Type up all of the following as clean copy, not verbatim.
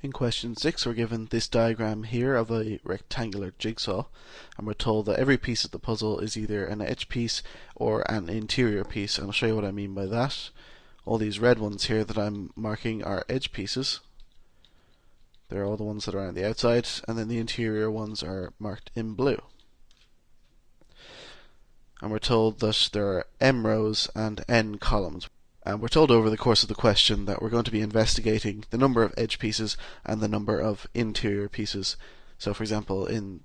In question 6, we're given this diagram here of a rectangular jigsaw, and we're told that every piece of the puzzle is either an edge piece or an interior piece, and I'll show you what I mean by that. All these red ones here that I'm marking are edge pieces. They're all the ones that are on the outside, and then the interior ones are marked in blue. And we're told that there are m rows and n columns. And we're told over the course of the question that we're going to be investigating the number of edge pieces and the number of interior pieces. So for example, in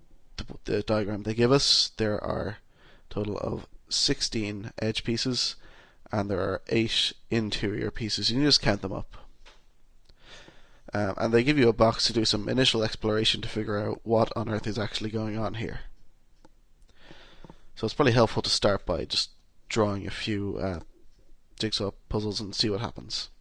the diagram they give us, there are a total of 16 edge pieces and there are 8 interior pieces. You can just count them up. And they give you a box to do some initial exploration to figure out what on earth is actually going on here. So it's probably helpful to start by just drawing a few jigsaw puzzles and see what happens.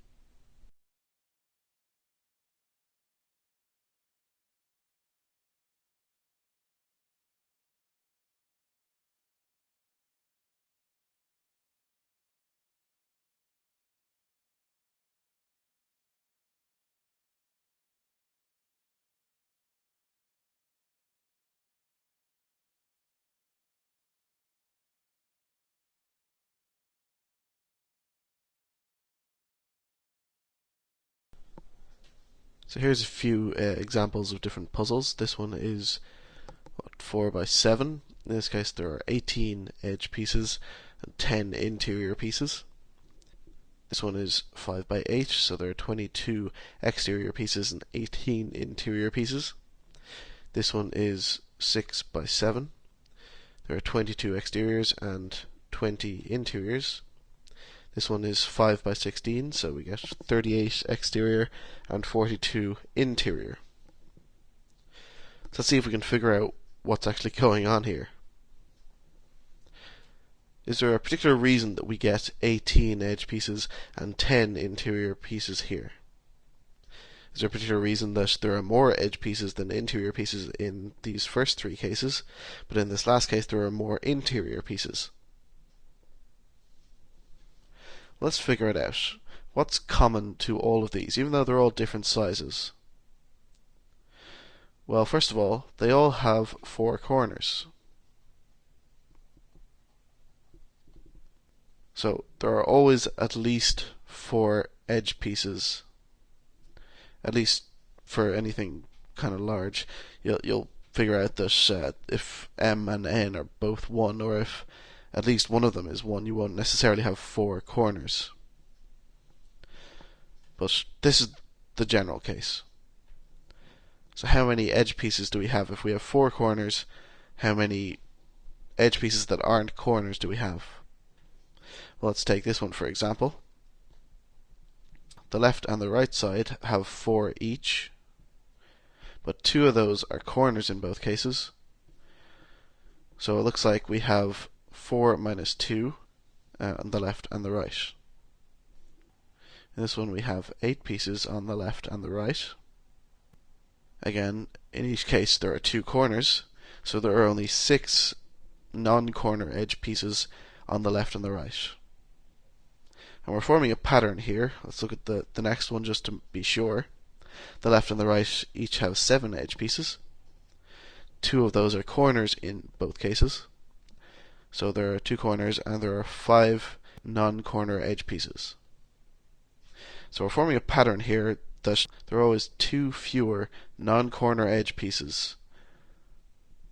So here's a few examples of different puzzles. This one is 4 by 7. In this case there are 18 edge pieces and 10 interior pieces. This one is 5 by 8, so there are 22 exterior pieces and 18 interior pieces. This one is 6 by 7. There are 22 exteriors and 20 interiors. This one is 5 by 16, so we get 38 exterior and 42 interior. So let's see if we can figure out what's actually going on here. Is there a particular reason that we get 18 edge pieces and 10 interior pieces here? Is there a particular reason that there are more edge pieces than interior pieces in these first 3 cases, but in this last case there are more interior pieces? Let's figure it out. What's common to all of these, even though they're all different sizes? Well, first of all, they all have 4 corners. So there are always at least 4 edge pieces, at least for anything kind of large. You'll figure out that if m and n are both 1, or if at least one of them is 1, you won't necessarily have 4 corners. But this is the general case. So how many edge pieces do we have? If we have 4 corners, how many edge pieces that aren't corners do we have? Well, let's take this one for example. The left and the right side have 4 each, but 2 of those are corners in both cases. So it looks like we have 4 minus 2 on the left and the right. In this one we have 8 pieces on the left and the right. Again, in each case there are 2 corners, so there are only 6 non-corner edge pieces on the left and the right. And we're forming a pattern here. Let's look at the next one just to be sure. The left and the right each have 7 edge pieces. 2 of those are corners in both cases. So there are 2 corners and there are 5 non-corner edge pieces. So we're forming a pattern here that there are always 2 fewer non-corner edge pieces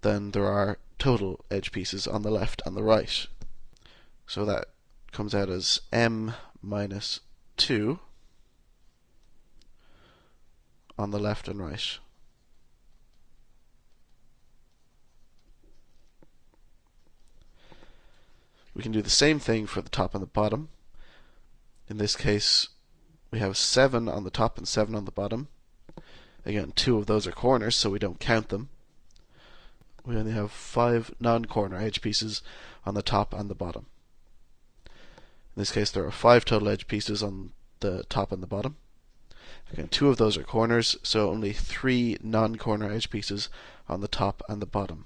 than there are total edge pieces on the left and the right. So that comes out as m minus 2 on the left and right. We can do the same thing for the top and the bottom. In this case, we have 7 on the top and 7 on the bottom. Again, 2 of those are corners, so we don't count them. We only have 5 non-corner edge pieces on the top and the bottom. In this case, there are 5 total edge pieces on the top and the bottom. Again, 2 of those are corners, so only 3 non-corner edge pieces on the top and the bottom.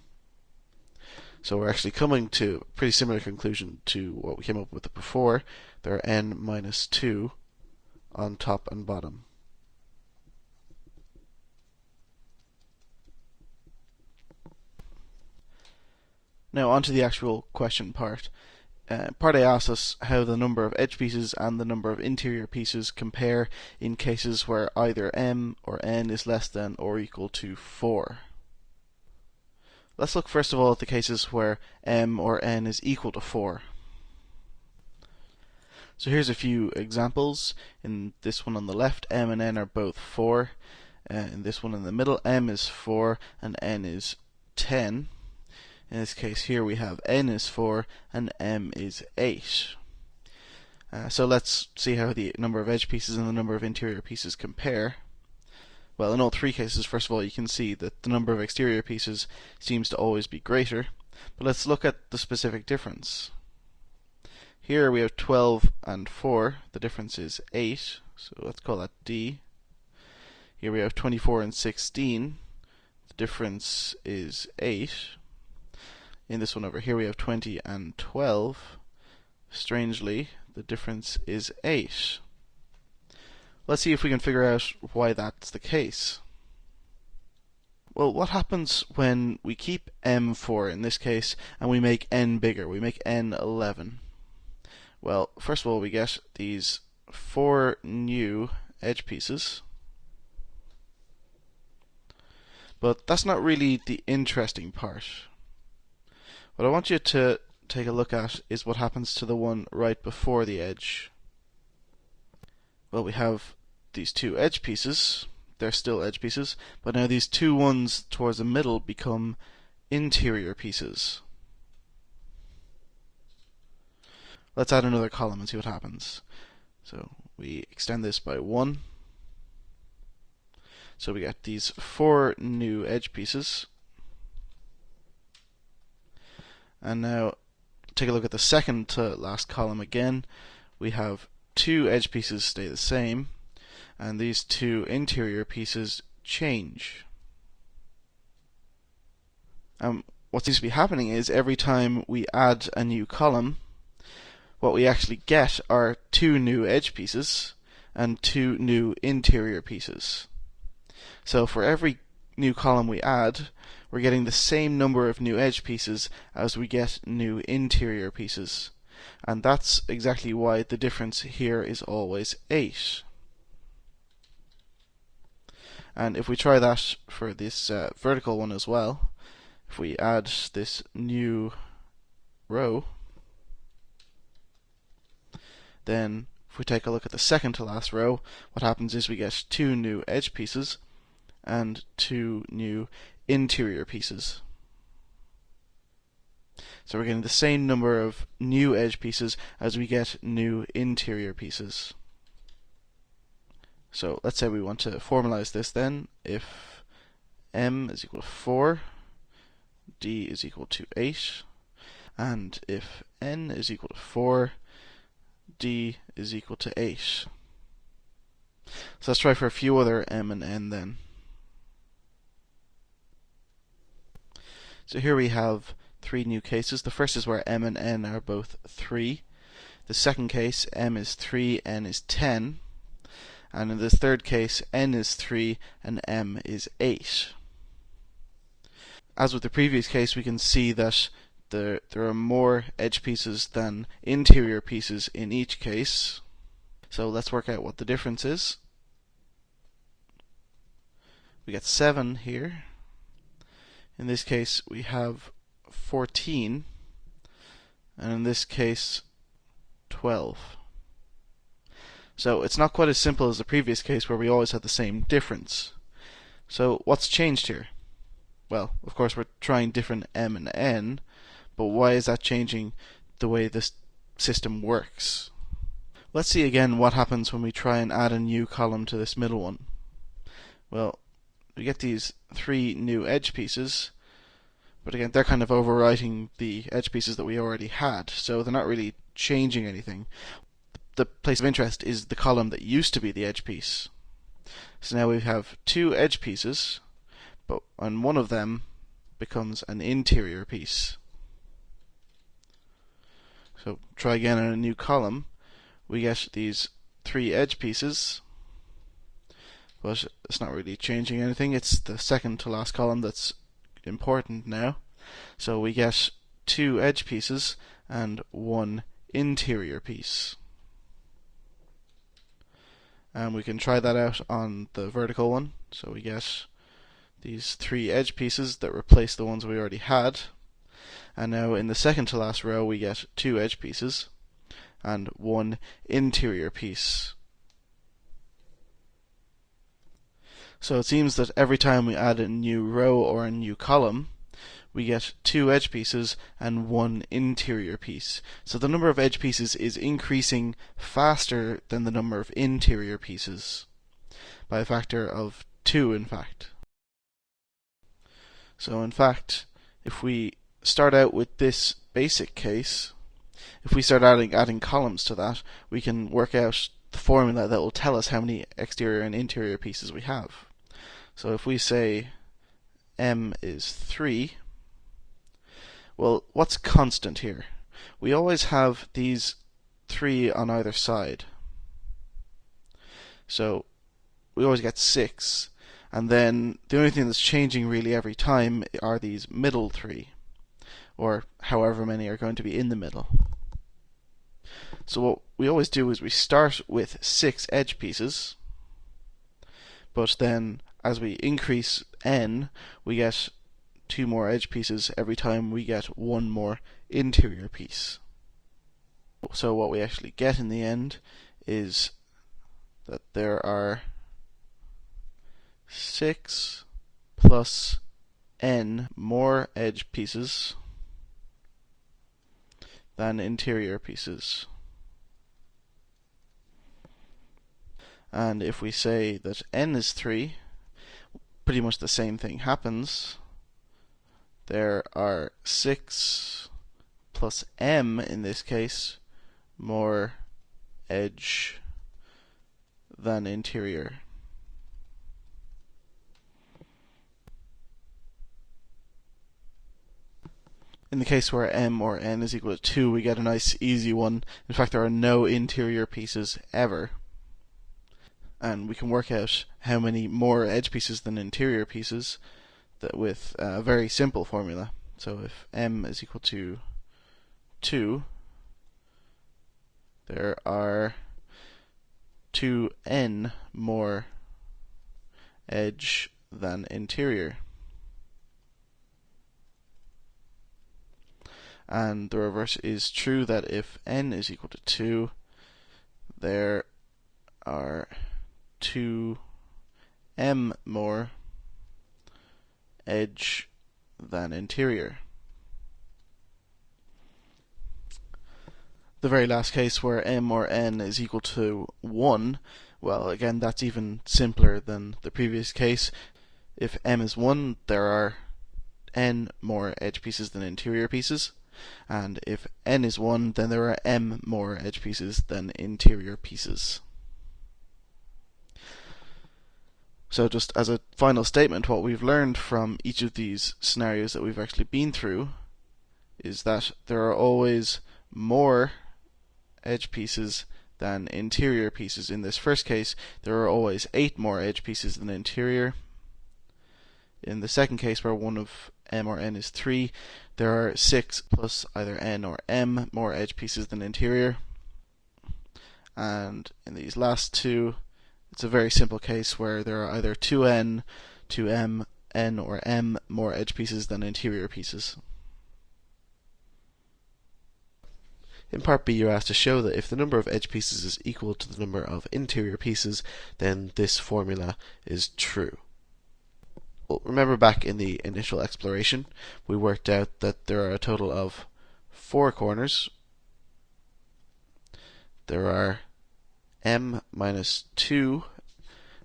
So we're actually coming to a pretty similar conclusion to what we came up with before. There are n minus 2 on top and bottom. Now on to the actual question part. Part A asks us how the number of edge pieces and the number of interior pieces compare in cases where either m or n is less than or equal to 4. Let's look first of all at the cases where m or n is equal to 4. So here's a few examples. In this one on the left, m and n are both 4. In this one in the middle, m is 4 and n is 10. In this case here we have n is 4 and m is 8. So let's see how the number of edge pieces and the number of interior pieces compare. Well, in all three cases, first of all, you can see that the number of exterior pieces seems to always be greater. But let's look at the specific difference. Here we have 12 and 4. The difference is 8, so let's call that D. Here we have 24 and 16. The difference is 8. In this one over here we have 20 and 12. Strangely, the difference is 8. Let's see if we can figure out why that's the case. Well, what happens when we keep m4 in this case and we make n bigger? We make n 11. Well, first of all, we get these 4 new edge pieces. But that's not really the interesting part. What I want you to take a look at is what happens to the one right before the edge. Well, we have these 2 edge pieces. They're still edge pieces, but now these 2 ones towards the middle become interior pieces. Let's add another column and see what happens. So we extend this by 1. So we get these 4 new edge pieces. And now take a look at the second to last column again. We have 2 edge pieces stay the same, and these 2 interior pieces change. What seems to be happening is every time we add a new column, what we actually get are 2 new edge pieces and 2 new interior pieces. So for every new column we add, we're getting the same number of new edge pieces as we get new interior pieces. And that's exactly why the difference here is always 8. And if we try that for this vertical one as well, if we add this new row, then if we take a look at the second to last row, what happens is we get 2 new edge pieces and 2 new interior pieces. So we're getting the same number of new edge pieces as we get new interior pieces. So let's say we want to formalize this then. If m is equal to 4, d is equal to 8, and if n is equal to 4, d is equal to 8. So let's try for a few other m and n then. So here we have 3 new cases. The first is where m and n are both 3. The second case, m is 3, n is 10. And in this third case, n is 3 and m is 8. As with the previous case, we can see that there are more edge pieces than interior pieces in each case. So let's work out what the difference is. We get 7 here. In this case we have 14, and in this case 12. So it's not quite as simple as the previous case where we always had the same difference. So what's changed here? Well, of course we're trying different m and n, but why is that changing the way this system works? Let's see again what happens when we try and add a new column to this middle one. Well, we get these 3 new edge pieces, but again they're kind of overwriting the edge pieces that we already had, so they're not really changing anything. The place of interest is the column that used to be the edge piece. So now we have 2 edge pieces, and one of them becomes an interior piece. So try again on a new column. We get these 3 edge pieces, but it's not really changing anything. It's the second to last column that's important now. So we get 2 edge pieces and 1 interior piece. And we can try that out on the vertical one. So we get these 3 edge pieces that replace the ones we already had. And now in the second to last row we get 2 edge pieces and 1 interior piece. So it seems that every time we add a new row or a new column, we get 2 edge pieces and 1 interior piece. So the number of edge pieces is increasing faster than the number of interior pieces, by a factor of 2 in fact. So in fact, if we start out with this basic case, if we start adding columns to that, we can work out the formula that will tell us how many exterior and interior pieces we have. So if we say m is 3, well, what's constant here? We always have these 3 on either side. So we always get 6, and then the only thing that's changing really every time are these middle 3, or however many are going to be in the middle. So what we always do is we start with 6 edge pieces, but then as we increase n, we get 2 more edge pieces every time we get 1 more interior piece. So what we actually get in the end is that there are 6 plus n more edge pieces than interior pieces. And if we say that n is 3, pretty much the same thing happens. There are 6 plus m in this case more edge than interior. In the case where m or n is equal to 2, we get a nice easy one. In fact, there are no interior pieces ever. And we can work out how many more edge pieces than interior pieces with a very simple formula. So if m is equal to 2, there are 2n more edge than interior. And the reverse is true, that if n is equal to 2, there are 2m more edge than interior. The very last case where m or n is equal to 1, well, again, that's even simpler than the previous case. If m is 1, there are n more edge pieces than interior pieces. And if n is 1, then there are m more edge pieces than interior pieces. So just as a final statement, what we've learned from each of these scenarios that we've actually been through is that there are always more edge pieces than interior pieces. In this first case, there are always 8 more edge pieces than interior. In the second case, where one of m or n is 3, there are 6 plus either n or m more edge pieces than interior. And in these last two, it's a very simple case where there are either 2n, 2m, n or m more edge pieces than interior pieces. In part B, you're asked to show that if the number of edge pieces is equal to the number of interior pieces, then this formula is true. Well, remember back in the initial exploration, we worked out that there are a total of 4 corners. There are m minus 2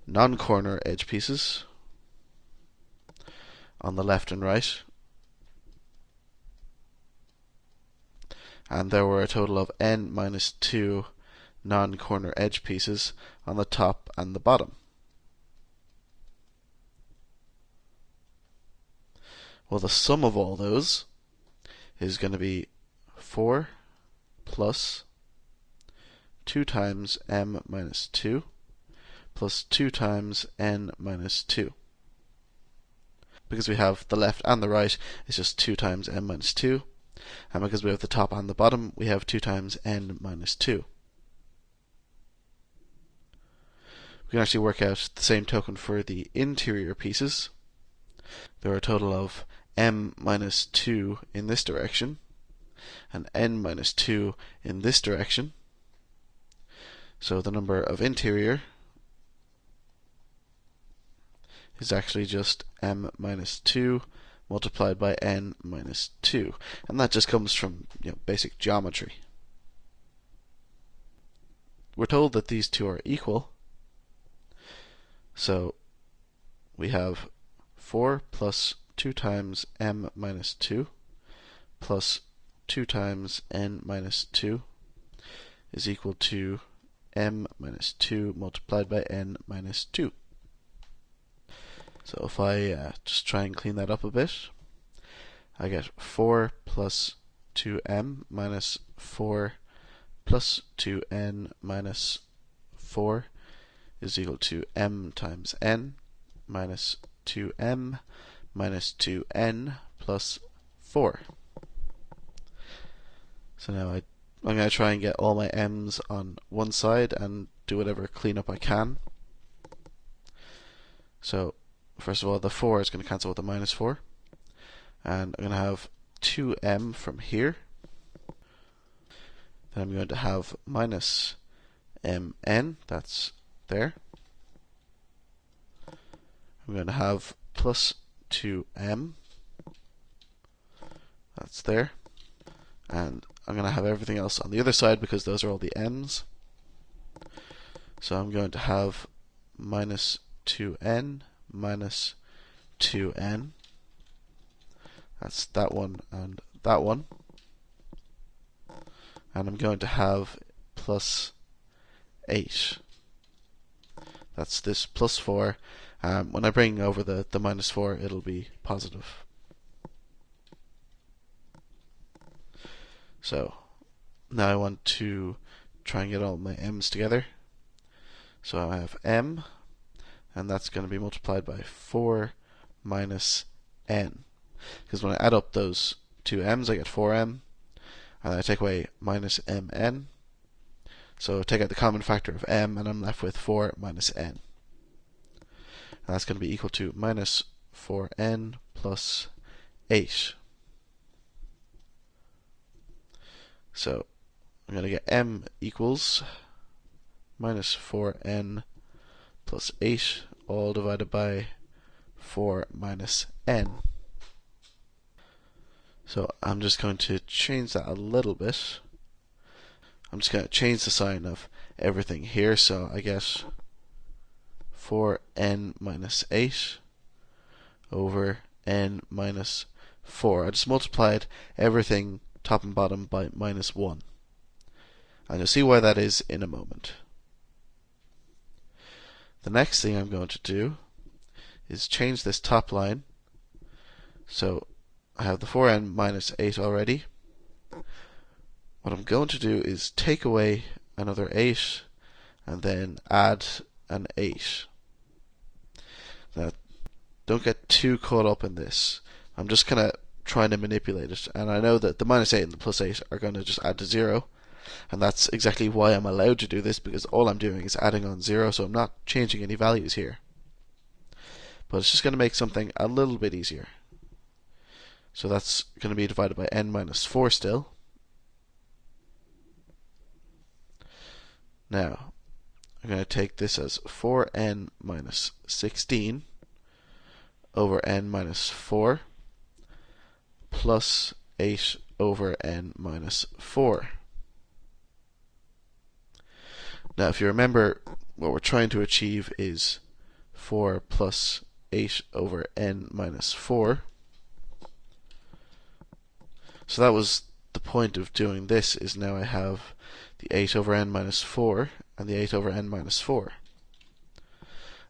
non-corner edge pieces on the left and right, and there were a total of n minus 2 non-corner edge pieces on the top and the bottom. Well, the sum of all those is going to be 4 plus 2 times m minus 2 plus 2 times n minus 2. Because we have the left and the right, it's just 2 times m minus 2. And because we have the top and the bottom, we have 2 times n minus 2. We can actually work out the same token for the interior pieces. There are a total of m minus 2 in this direction, and n minus 2 in this direction. So the number of interior is actually just m minus 2 multiplied by n minus 2. And that just comes from basic geometry. We're told that these two are equal. So we have 4 plus 2 times m minus 2 plus 2 times n minus 2 is equal to m minus 2 multiplied by n minus 2. So if I just try and clean that up a bit, I get 4 plus 2m minus 4 plus 2n minus 4 is equal to m times n minus 2m minus 2n plus 4. So now I'm going to try and get all my m's on one side and do whatever cleanup I can. So first of all, the 4 is going to cancel with the minus 4. And I'm going to have 2m from here. Then I'm going to have minus mn, that's there. I'm going to have plus 2m, that's there. And I'm going to have everything else on the other side because those are all the m's. So I'm going to have minus 2n minus 2n. That's that one and that one. And I'm going to have plus 8. That's this plus 4. When I bring over the minus 4, it'll be positive. So now I want to try and get all my m's together. So I have m, and that's going to be multiplied by 4 minus n. Because when I add up those two m's, I get 4m, and I take away minus mn. So take out the common factor of m, and I'm left with 4 minus n. And that's going to be equal to minus 4n plus 8. So I'm going to get m equals minus 4n plus 8, all divided by 4 minus n. So I'm just going to change that a little bit. I'm just going to change the sign of everything here. So I get 4n minus 8 over n minus 4. I just multiplied everything top and bottom by minus 1. And you'll see why that is in a moment. The next thing I'm going to do is change this top line. So I have the 4n minus 8 already. What I'm going to do is take away another 8 and then add an 8. Now, don't get too caught up in this. I'm just kind of trying to manipulate it, and I know that the minus 8 and the plus 8 are going to just add to 0, and that's exactly why I'm allowed to do this, because all I'm doing is adding on 0, so I'm not changing any values here. But it's just going to make something a little bit easier. So that's going to be divided by n minus 4 still. Now, I'm going to take this as 4n minus 16 over n minus 4 plus 8 over n minus 4. Now, if you remember, what we're trying to achieve is 4 plus 8 over n minus 4. So that was the point of doing this, is now I have the 8 over n minus 4 and the 8 over n minus 4.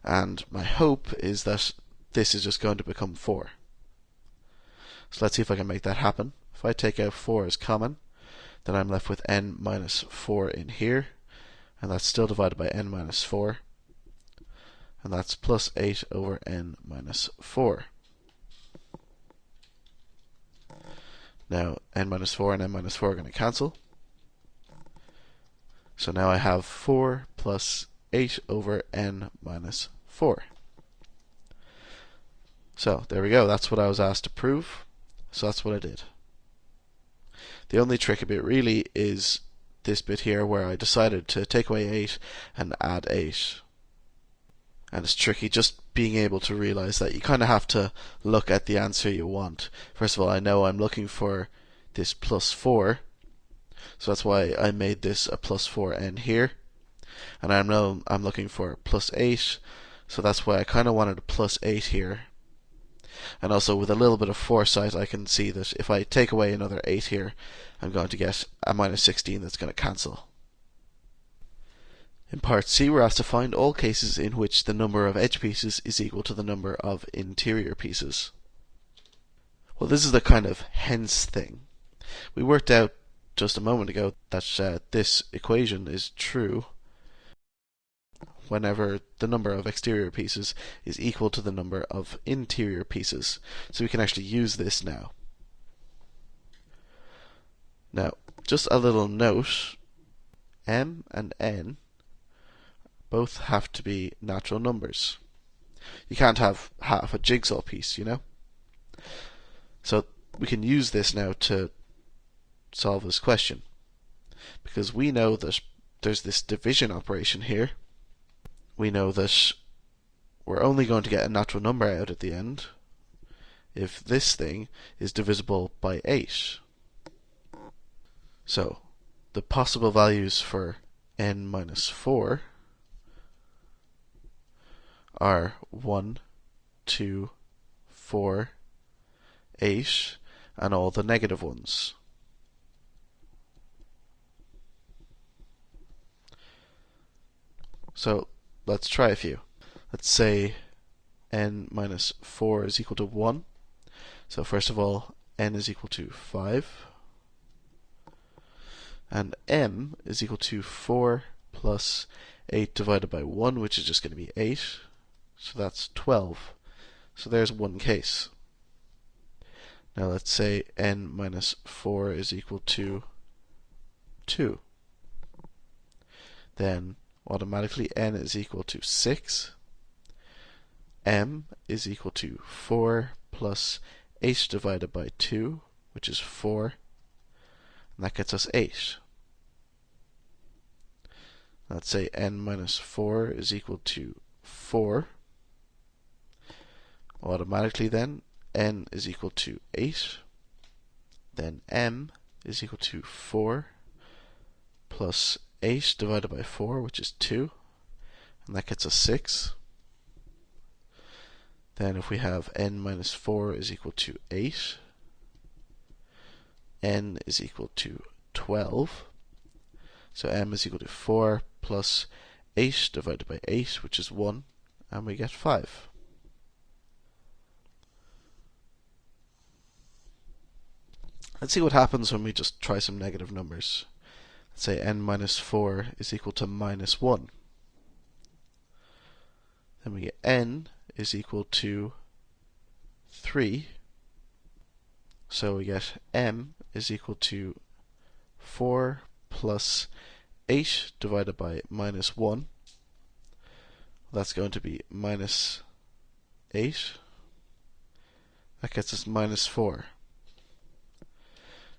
And my hope is that this is just going to become 4. So let's see if I can make that happen. If I take out 4 as common, then I'm left with n minus 4 in here, and that's still divided by n minus 4, and that's plus 8 over n minus 4. Now n minus 4 and n minus 4 are going to cancel. So now I have 4 plus 8 over n minus 4. So there we go. That's what I was asked to prove. So that's what I did. The only tricky bit really is this bit here where I decided to take away 8 and add 8. And it's tricky just being able to realize that you kind of have to look at the answer you want. First of all, I know I'm looking for this plus 4, so that's why I made this a plus 4n here. And I know I'm looking for plus 8, so that's why I kind of wanted a plus 8 here. And also with a little bit of foresight, I can see that if I take away another 8 here, I'm going to get a minus 16 that's going to cancel. In part C, we're asked to find all cases in which the number of edge pieces is equal to the number of interior pieces. Well, this is the kind of hence thing. We worked out just a moment ago that this equation is true whenever the number of exterior pieces is equal to the number of interior pieces. So we can actually use this now. Now, just a little note, m and n both have to be natural numbers. You can't have half a jigsaw piece, you know? So we can use this now to solve this question, because we know that there's this division operation here. We know that we're only going to get a natural number out at the end if this thing is divisible by 8. So the possible values for n minus 4 are 1, 2, 4, 8, and all the negative ones. So let's try a few. Let's say n minus 4 is equal to 1. So first of all, n is equal to 5. And m is equal to 4 plus 8 divided by 1, which is just going to be 8. So that's 12. So there's one case. Now let's say n minus 4 is equal to 2. Then automatically n is equal to 6. M is equal to 4 plus 8 divided by 2, which is 4. And that gets us 8. Let's say n minus 4 is equal to 4. Automatically then, n is equal to 8. Then m is equal to 4 plus 8 divided by 4, which is 2. And that gets us 6. Then if we have n minus 4 is equal to 8, n is equal to 12. So m is equal to 4 plus 8 divided by 8, which is 1, and we get 5. Let's see what happens when we just try some negative numbers. Let's say n minus 4 is equal to minus 1. Then we get n is equal to 3. So we get m is equal to 4 plus 8 divided by minus 1. That's going to be minus 8. That gets us minus 4.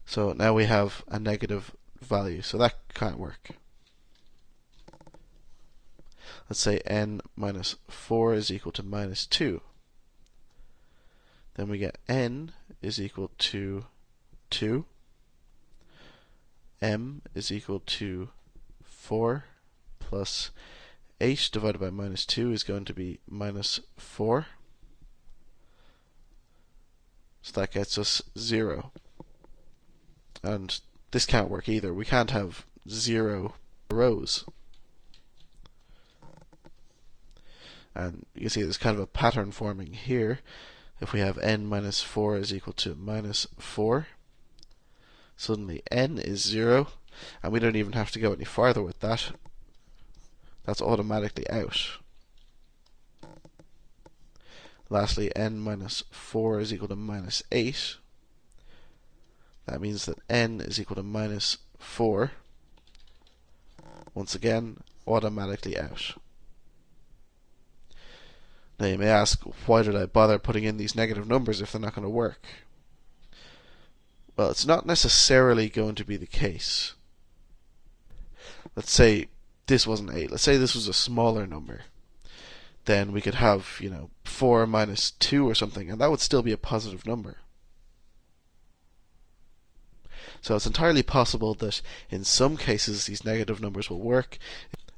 So now we have a negative value, so that can't work. Let's say n minus 4 is equal to minus 2. Then we get n is equal to 2. M is equal to 4 plus 8 divided by minus 2 is going to be minus 4. So that gets us 0. And this can't work either. We can't have 0 rows. And you can see there's kind of a pattern forming here. If we have n minus 4 is equal to minus 4, suddenly n is 0, and we don't even have to go any farther with that. That's automatically out. Lastly, n minus 4 is equal to minus 8. That means that n is equal to minus 4, once again, automatically out. Now you may ask, why did I bother putting in these negative numbers if they're not going to work? Well, it's not necessarily going to be the case. Let's say this wasn't 8. Let's say this was a smaller number. Then we could have, 4 minus 2 or something, and that would still be a positive number. So it's entirely possible that in some cases these negative numbers will work.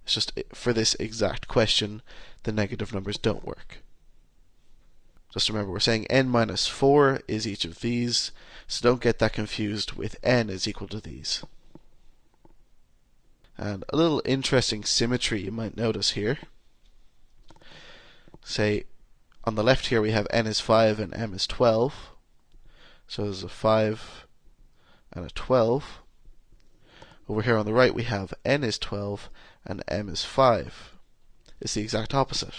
It's just for this exact question, the negative numbers don't work. Just remember, we're saying n minus 4 is each of these, so don't get that confused with n is equal to these. And a little interesting symmetry you might notice here. Say, on the left here we have n is 5 and m is 12. So there's a 5 and a 12. Over here on the right we have n is 12 and m is 5. It's the exact opposite.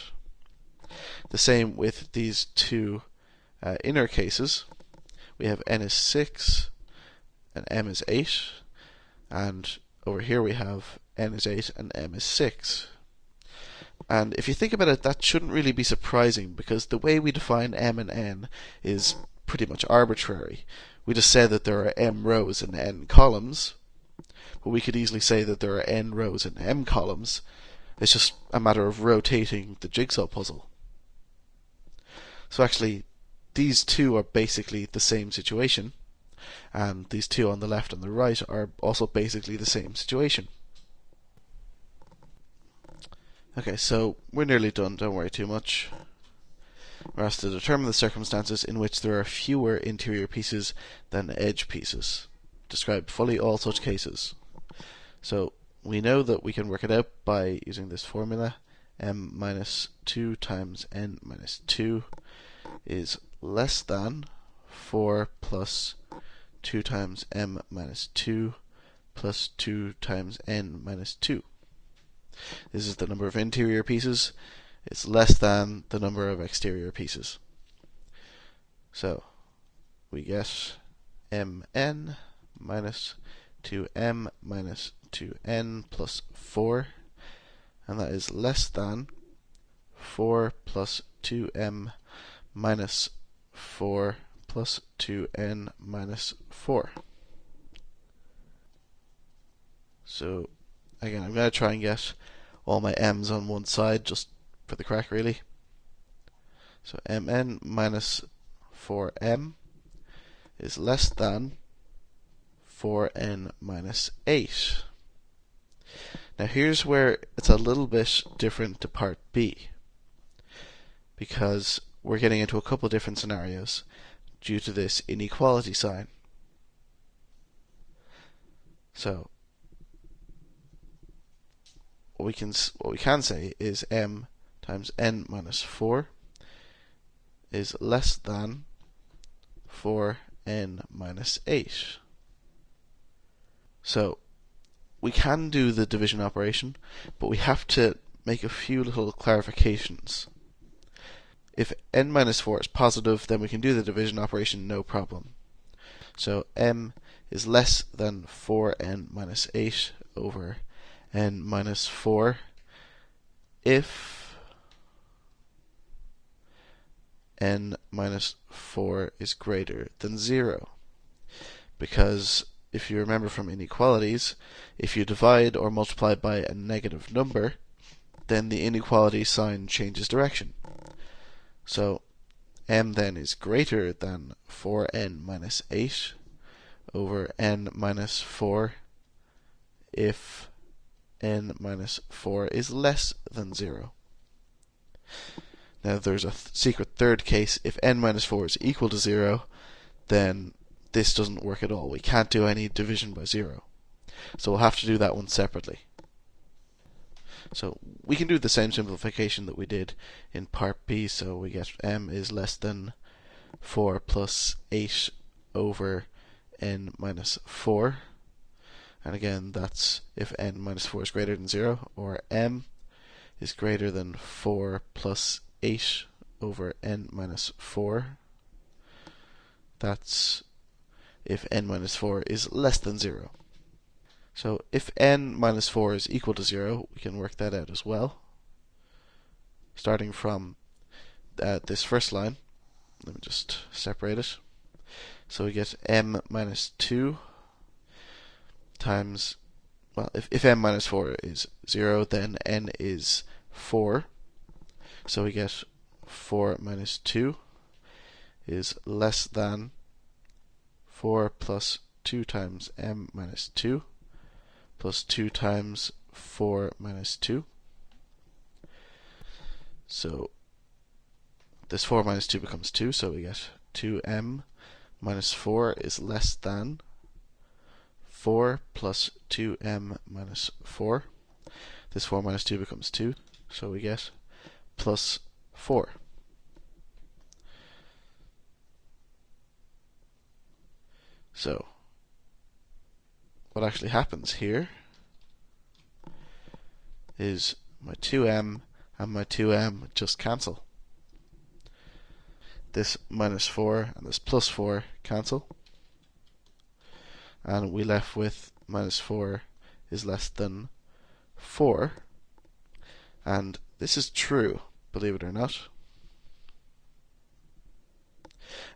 The same with these two inner cases. We have n is 6 and m is 8. And over here we have n is 8 and m is 6. And if you think about it, that shouldn't really be surprising, because the way we define m and n is pretty much arbitrary. We just said that there are m rows and n columns, but we could easily say that there are n rows and m columns. It's just a matter of rotating the jigsaw puzzle. So actually, these two are basically the same situation, and these two on the left and the right are also basically the same situation. Okay, so we're nearly done, don't worry too much. We're asked to determine the circumstances in which there are fewer interior pieces than edge pieces. Describe fully all such cases. So we know that we can work it out by using this formula. M minus 2 times n minus 2 is less than 4 plus 2 times m minus 2 plus 2 times n minus 2. This is the number of interior pieces. It's less than the number of exterior pieces. So we get mn minus 2m minus 2n plus 4, and that is less than 4 plus 2m minus 4 plus 2n minus 4. So again, I'm going to try and get all my m's on one side just for the crack, really. So mn minus 4m is less than 4n minus 8. Now here's where it's a little bit different to part B, because we're getting into a couple different scenarios due to this inequality sign. So what we can say is m times n minus 4 is less than 4n minus 8. So we can do the division operation, but we have to make a few little clarifications. If n minus 4 is positive, then we can do the division operation no problem. So m is less than 4n minus 8 over n minus 4 if n minus 4 is greater than 0. Because if you remember from inequalities, if you divide or multiply by a negative number, then the inequality sign changes direction. So m then is greater than 4n minus 8 over n minus 4 if n minus 4 is less than 0. Now there's a secret third case. If n minus 4 is equal to 0, then this doesn't work at all. We can't do any division by 0. So we'll have to do that one separately. So we can do the same simplification that we did in part B. So we get m is less than 4 plus 8 over n minus 4. And again, that's if n minus 4 is greater than 0, or m is greater than 4 plus 8 over n minus 4. That's if n minus 4 is less than 0. So if n minus 4 is equal to 0, we can work that out as well. Starting from this first line, let me just separate it. So we get m minus 2 times, well, if m minus 4 is 0, then n is 4. So we get 4 minus 2 is less than 4 plus 2 times m minus 2 plus 2 times 4 minus 2. So this 4 minus 2 becomes 2, so we get 2m minus 4 is less than 4 plus 2m minus 4. This 4 minus 2 becomes 2, so we get plus 4. So what actually happens here is my 2m and my 2m just cancel. This minus 4 and this plus 4 cancel, and we left with minus 4 is less than 4, and this is true, believe it or not.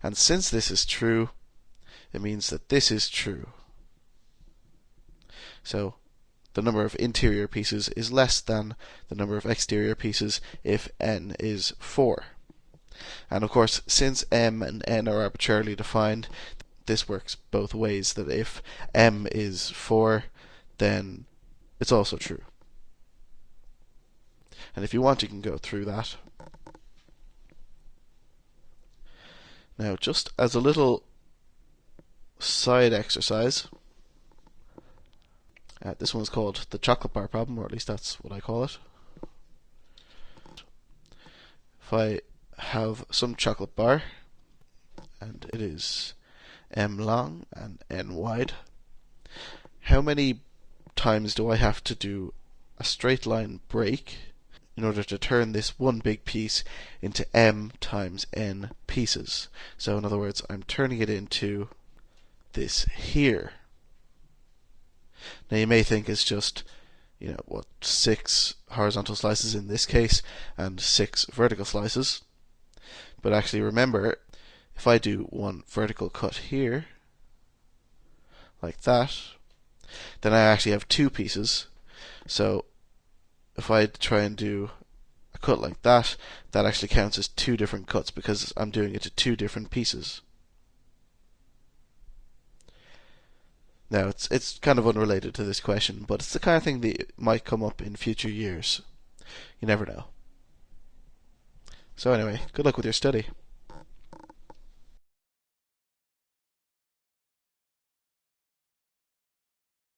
And since this is true, it means that this is true. So the number of interior pieces is less than the number of exterior pieces if n is 4. And of course, since m and n are arbitrarily defined, this works both ways, that if m is 4, then it's also true. And if you want, you can go through that. Now, just as a little side exercise, this one's called the chocolate bar problem, or at least that's what I call it. If I have some chocolate bar, and it is m long and n wide, how many times do I have to do a straight line break in order to turn this one big piece into m times n pieces? So in other words, I'm turning it into this here. Now you may think it's just, 6 horizontal slices in this case and 6 vertical slices. But actually remember, if I do one vertical cut here, like that, then I actually have 2 pieces. So if I try and do a cut like that, that actually counts as 2 different cuts because I'm doing it to 2 different pieces. Now, it's kind of unrelated to this question, but it's the kind of thing that might come up in future years. You never know. So anyway, good luck with your study.